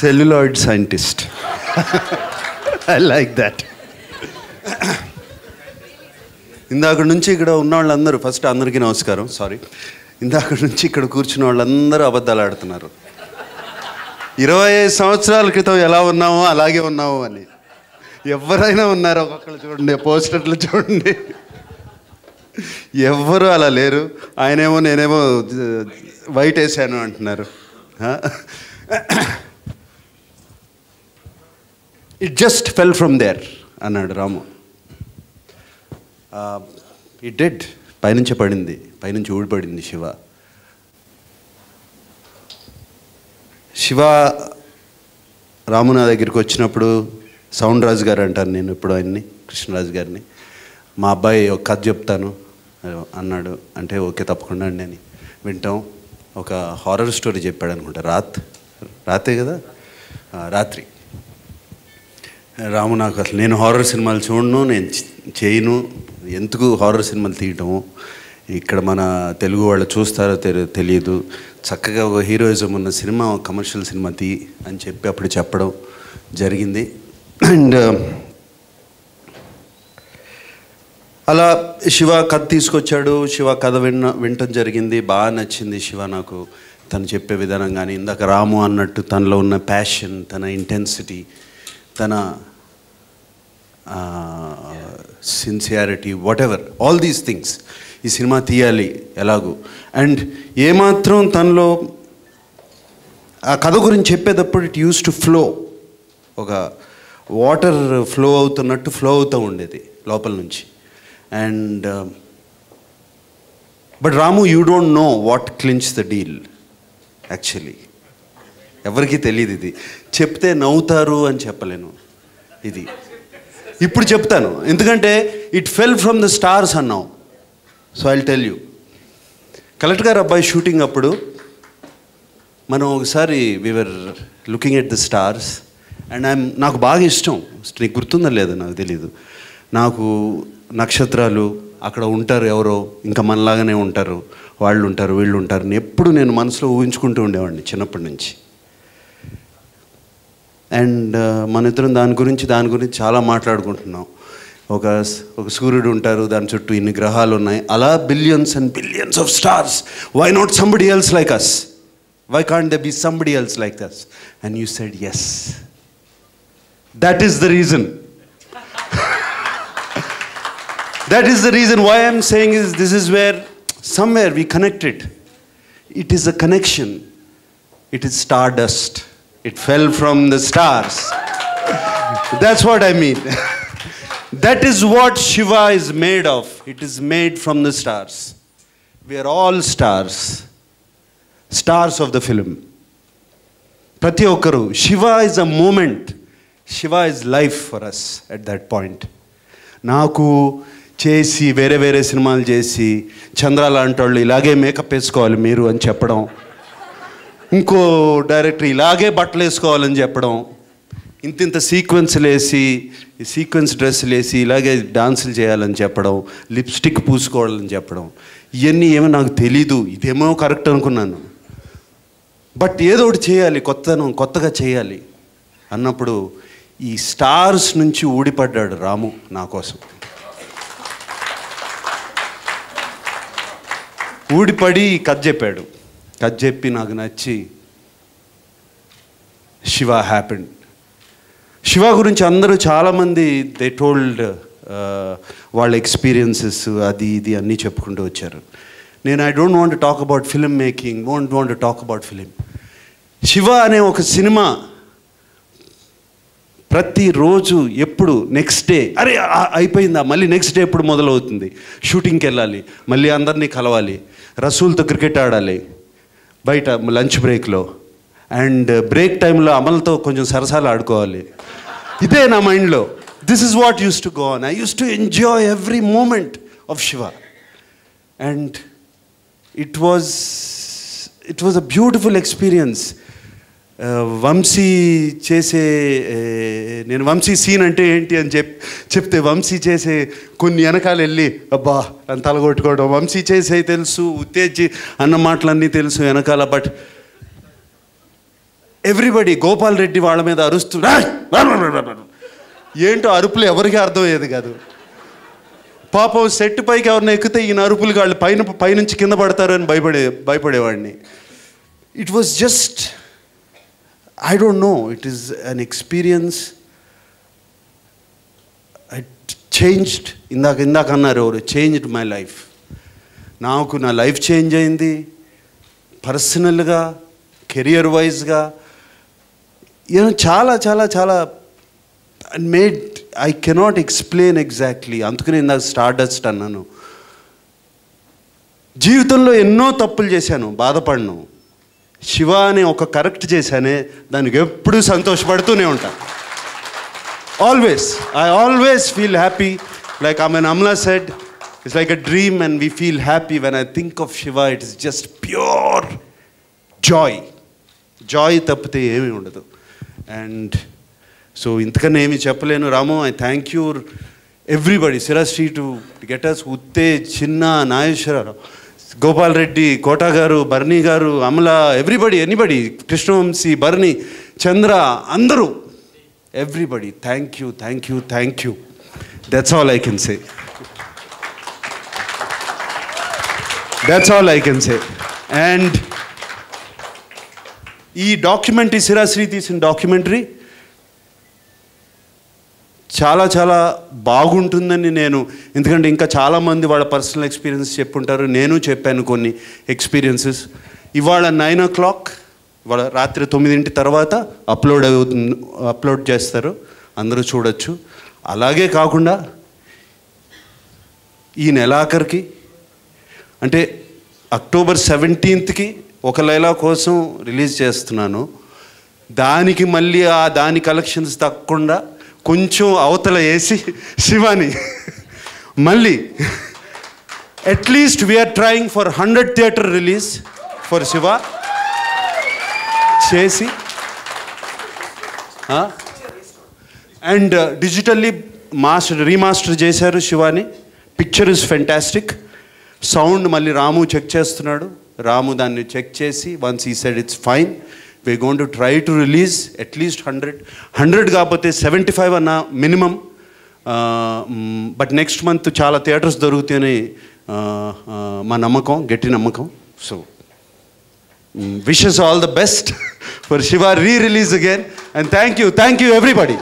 celluloid scientist. I like that. ఇందాక నుంచి ఇక్కడ ఉన్న వాళ్ళందరూ, ఫస్ట్ అందరికీ నమస్కారం, సారీ. ఇందాక నుంచి ఇక్కడ కూర్చున్న వాళ్ళందరూ అబద్ధాలు ఆడుతున్నారు. 25 సంవత్సరాల క్రితం ఎలా ఉన్నామో అలాగే ఉన్నాము అని. ఎవరైనా ఉన్నారో ఒక్కొక్కరు చూడండి, పోస్టర్లు చూడండి, ఎవ్వరూ అలా లేరు. ఆయనేమో నేనేమో వైట్ వేసాను అంటున్నారు. It just fell from there అన్నాడు రాము. ఇట్ డెడ్, పైనుంచి పడింది, పైనుంచి ఊడిపడింది శివ. రాము నా దగ్గరికి వచ్చినప్పుడు, సౌండ్ రాజు గారు అంటాను నేను ఇప్పుడు ఆయన్ని, కృష్ణరాజు గారిని, మా అబ్బాయి ఒక కథ చెప్తాను అన్నాడు. అంటే ఓకే తప్పకుండా అండి అని వింటాం. ఒక హారర్ స్టోరీ చెప్పాడు అనుకుంటా, రాతే కదా, రాత్రి. రాము నాకు అసలు, నేను హారర్ సినిమాలు చూడను, నేను చేయను, ఎందుకు హారర్ సినిమాలు తీయటము, ఇక్కడ మన తెలుగు వాళ్ళు చూస్తారో తెలియదు, చక్కగా ఒక హీరోయిజం ఉన్న సినిమా, కమర్షియల్ సినిమా తీ అని చెప్పి అప్పుడు చెప్పడం జరిగింది. అండ్ అలా శివ కథ తీసుకొచ్చాడు. శివ కథ వినటం జరిగింది, బాగా నచ్చింది శివ నాకు, తను చెప్పే విధానం కానీ, ఇందాక రాము అన్నట్టు తనలో ఉన్న ప్యాషన్, తన ఇంటెన్సిటీ, తన sincerity, what ever, all these things ఈ సినిమా తీయాలి ఎలాగూ. అండ్ ఏమాత్రం తనలో ఆ కథ గురించి చెప్పేటప్పుడు ఇట్ యూస్ టు ఫ్లో, ఒక వాటర్ ఫ్లో అవుతున్నట్టు ఫ్లో అవుతూ ఉండేది లోపల నుంచి. And but Ramu, you don't know what clinch the deal actually. ఎవరికీ తెలియదు. ఇది చెప్తే నవ్వుతారు అని చెప్పలేను, ఇది ఇప్పుడు చెప్తాను, ఎందుకంటే it fell from the stars అన్నావు. So I'll tell you. Collector గారు అబ్బాయి షూటింగ్ అప్పుడు మనం ఒకసారి we're looking at the stars and నాకు బాగా ఇష్టం, నీకు గుర్తుందో లేదో నాకు తెలీదు, నాకు నక్షత్రాలు అక్కడ ఉంటారు, ఎవరో ఇంకా మనలాగానే ఉంటారు, వాళ్ళు ఉంటారు, వీళ్ళు ఉంటారు, ఎప్పుడు నేను మనసులో ఊహించుకుంటూ ఉండేవాడిని చిన్నప్పటి నుంచి. అండ్ మన ఇద్దరం దాని గురించి చాలా మాట్లాడుకుంటున్నాం. ఒక సూర్యుడు ఉంటారు, దాని చుట్టూ ఇన్ని గ్రహాలు ఉన్నాయి, అలా billions and billions of stars. Why not somebody else like us? Why can't they be somebody else like us? And you said yes. That is the reason. That is the reason why I am saying is this is where somewhere we connected. It is a connection. It is stardust. It fell from the stars. That's what I mean. That is what Shiva is made of. It is made from the stars. We are all stars. Stars of the film. Prati okkaru. Shiva is a moment. Shiva is life for us at that point. Naku చేసి వేరే సినిమాలు చేసి చంద్ర లాంటి వాళ్ళు ఇలాగే makeup వేసుకోవాలి మీరు అని చెప్పడం, ఇంకో డైరెక్టర్ ఇలాగే బట్టలు వేసుకోవాలని చెప్పడం, ఇంత సీక్వెన్స్లు వేసి సీక్వెన్స్ డ్రెస్సులు వేసి ఇలాగే డాన్సులు చేయాలని చెప్పడం, లిప్స్టిక్ పూసుకోవాలని చెప్పడం, ఇవన్నీ ఏమో నాకు తెలీదు, ఇదేమో కరెక్ట్ అనుకున్నాను. బట్ ఏదో ఒకటి చేయాలి, కొత్తగా చేయాలి అన్నప్పుడు ఈ స్టార్స్ నుంచి ఊడిపడ్డాడు రాము నా కోసం. ఊడిపడి కథ చెప్పాడు. కథ చెప్పి నాకు నచ్చి శివ హ్యాపెండ్. శివ గురించి అందరూ చాలామంది దే టోల్డ్ వాళ్ళ ఎక్స్పీరియన్సెస్, అది ఇది అన్నీ చెప్పుకుంటూ వచ్చారు. నేను I don't want to talk about film making, don't want to talk about film. Shiva అనే ఒక సినిమా ప్రతిరోజు ఎప్పుడు నెక్స్ట్ డే, అరే అయిపోయిందా, మళ్ళీ నెక్స్ట్ డే ఎప్పుడు మొదలవుతుంది, షూటింగ్కి వెళ్ళాలి, మళ్ళీ అందరినీ కలవాలి, రసూల్తో క్రికెట్ ఆడాలి బయట లంచ్ బ్రేక్లో, అండ్ బ్రేక్ టైంలో అమల్తో కొంచెం సరసాలు ఆడుకోవాలి. ఇదే నా మైండ్లో. This is what used to go on. I used to enjoy every moment of Siva. And it was a beautiful experience. Vamsi చేసే, నేను వంశీ సీన్ అంటే ఏంటి అని చెప్తే వంశీ చేసే కొన్ని వెనకాల వెళ్ళి అబ్బా అని తలగొట్టుకోవడం, వంశీ చేసే తెలుసు, ఉత్తేజి అన్న మాటలన్నీ తెలుసు వెనకాల. బట్ ఎవ్రీబడి గోపాల్ రెడ్డి వాళ్ళ మీద అరుస్తూ ఏంటో అరుపులు ఎవరికి అర్థమయ్యేది కాదు. పాపం సెట్ పైకి ఎవరిని ఎక్కితే ఈయన అరుపులు వాళ్ళు పైనుంచి కింద పడతారు అని భయపడేవాడిని. It was just I don't know, it is an experience. It changed, ఇందాక అన్నారు ఎవరు, చేంజ్డ్ మై లైఫ్. నాకు నా లైఫ్ చేంజ్ అయింది పర్సనల్గా, కెరియర్ వైజ్గా, చాలా చాలా చాలా made I cannot explain exactly. అందుకని ఇందాక స్టార్డస్ట్ అన్నాను. జీవితంలో ఎన్నో తప్పులు చేశాను, బాధపడను. శివ అని ఒక కరెక్ట్ చేశానే, దానికి ఎప్పుడూ సంతోషపడుతూనే ఉంటాను. I always feel happy. Like Amla said, it's like a dream and we feel happy. When I think of Shiva, it is just pure joy. Joy tappite emi undadu. And so intakane emi cheppalenu. Ramu, I thank you everybody, Sirasri, to get us, Utte, Chinna, Nayeshwara, Gopal Reddy, Kota garu, Barni garu, Amla, everybody, anybody, Krishnavamsi, Barni, Chandra, andaru, everybody, thank you, thank you, thank you. That's all I can say. That's all I can say. And ఈ documentary, Sirasri తీసిన documentary చాలా చాలా బాగుంటుందని నేను, ఎందుకంటే ఇంకా చాలామంది వాళ్ళ పర్సనల్ ఎక్స్పీరియన్స్ చెప్పుంటారు, నేను చెప్పాను కొన్ని ఎక్స్పీరియన్సెస్. ఇవాళ 9 o'clock, ఇవాళ రాత్రి 9 తర్వాత అప్లోడ్ చేస్తారు, అందరూ చూడొచ్చు. అలాగే కాకుండా ఈ నెలాఖరికి అంటే October 17th ఒక లైలా కోసం రిలీజ్ చేస్తున్నాను. దానికి మళ్ళీ దాని కలెక్షన్స్ తగ్గకుండా కొంచెం అవతల వేసి శివాని మళ్ళీ at least we are trying for 100 theatre release for Siva చేసి, అండ్ డిజిటల్లీ రీమాస్టర్ చేశారు శివాని. Picture is fantastic. సౌండ్ మళ్ళీ రాము చెక్ చేస్తున్నాడు. రాము దాన్ని చెక్ చేసి once he said it's fine, we're going to try to release అట్లీస్ట్ 100 కాకపోతే 75 అన్న మినిమం. బట్ నెక్స్ట్ మంత్ చాలా థియేటర్స్ దొరుకుతాయని మా నమ్మకం, గట్టి నమ్మకం. So wishes all the best for Shiva re-release again, and thank you everybody.